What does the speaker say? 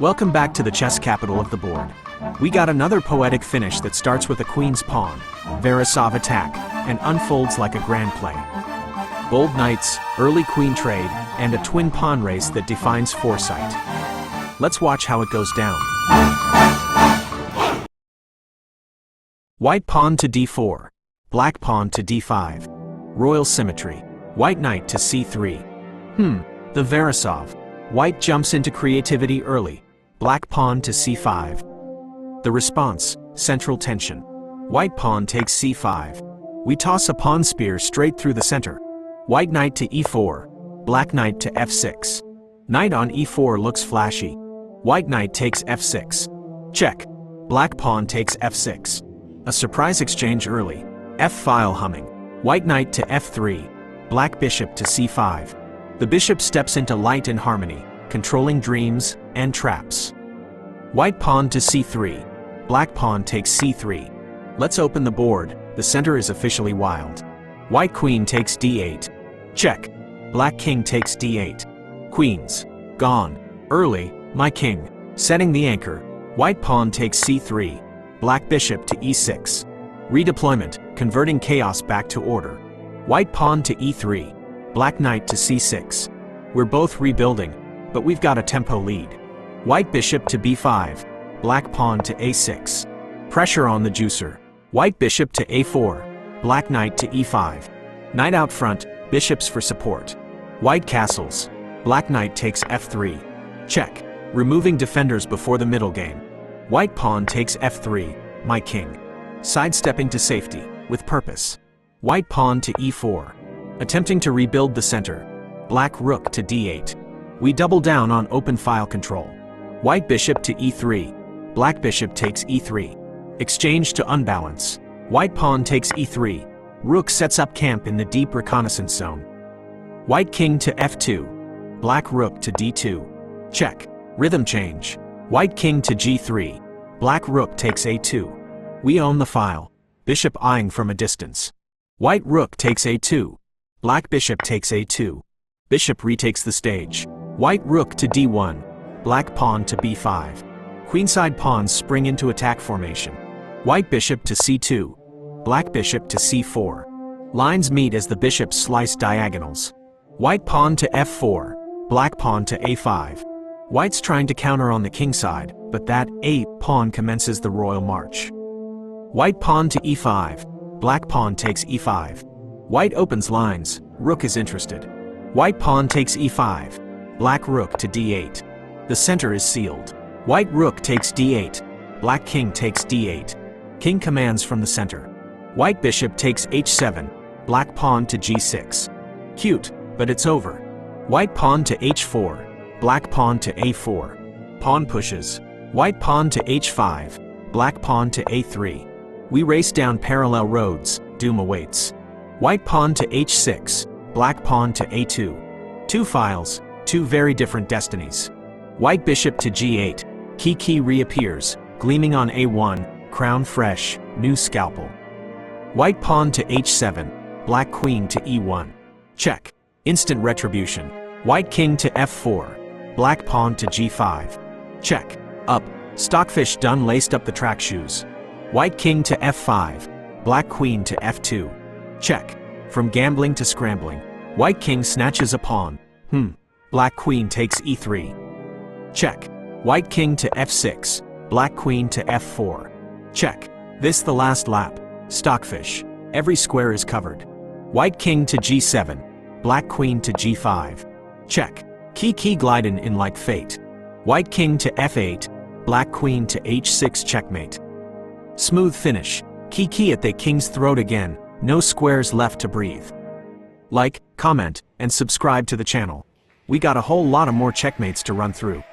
Welcome back to the chess capital of the board. We got another poetic finish that starts with a queen's pawn, Veresov Attack, and unfolds like a grand play. Bold knights, early queen trade, and a twin pawn race that defines foresight. Let's watch how it goes down. White pawn to d4. Black pawn to d5. Royal symmetry. White knight to c3. The Veresov. White jumps into creativity early. Black pawn to c5. The response, central tension. White pawn takes c5. We toss a pawn spear straight through the center. White knight to e4. Black knight to f6. Knight on e4 looks flashy. White knight takes f6. Check. Black pawn takes f6. A surprise exchange early. F-file humming. White knight to f3. Black bishop to c5. The bishop steps into light and harmony, controlling dreams and traps. White pawn to c3. Black pawn takes c3. Let's open the board. The center is officially wild. White queen takes d8. Check. Black king takes d8. Queens. Gone. Early, my king. Setting the anchor. White pawn takes c3. Black bishop to e6. Redeployment, converting chaos back to order. White pawn to e3. Black knight to c6. We're both rebuilding, but we've got a tempo lead. White bishop to b5. Black pawn to a6. Pressure on the juicer. White bishop to a4. Black knight to e5. Knight out front, bishops for support. White castles. Black knight takes f3. Check. Removing defenders before the middle game. White pawn takes f3, my king. Sidestepping to safety, with purpose. White pawn to e4. Attempting to rebuild the center. Black rook to d8. We double down on open file control. White bishop to e3. Black bishop takes e3. Exchange to unbalance. White pawn takes e3. Rook sets up camp in the deep reconnaissance zone. White king to f2. Black rook to d2. Check. Rhythm change. White king to g3. Black rook takes a2. We own the file. Bishop eyeing from a distance. White rook takes a2. Black bishop takes a2. Bishop retakes the stage. White rook to d1. Black pawn to b5. Queenside pawns spring into attack formation. White bishop to c2. Black bishop to c4. Lines meet as the bishops slice diagonals. White pawn to f4. Black pawn to a5. White's trying to counter on the king side, but that a pawn commences the royal march. White pawn to e5. Black pawn takes e5. White opens lines, rook is interested. White pawn takes e5. Black rook to d8. The center is sealed. White rook takes d8. Black king takes d8. King commands from the center. White bishop takes h7. Black pawn to g6. Cute, but it's over. White pawn to h4. Black pawn to a4. Pawn pushes. White pawn to h5. Black pawn to a3. We race down parallel roads, doom awaits. White pawn to h6. Black pawn to a2. Two files, two very different destinies. White bishop to g8. Key reappears, gleaming on a1, crown fresh, new scalpel. White pawn to h7. Black queen to e1. Check. Instant retribution. White king to f4. Black pawn to g5. Check. Up. Stockfish done laced up the track shoes. White king to f5. Black queen to f2. Check. From gambling to scrambling. White king snatches a pawn. Black queen takes e3. Check. White king to f6. Black queen to f4. Check. This the last lap. Stockfish. Every square is covered. White king to g7. Black queen to g5. Check. Key gliding in like fate. White king to f8. Black queen to h6 checkmate. Smooth finish. Key at the king's throat again. No squares left to breathe. Like, comment, and subscribe to the channel. We got a whole lot of more checkmates to run through.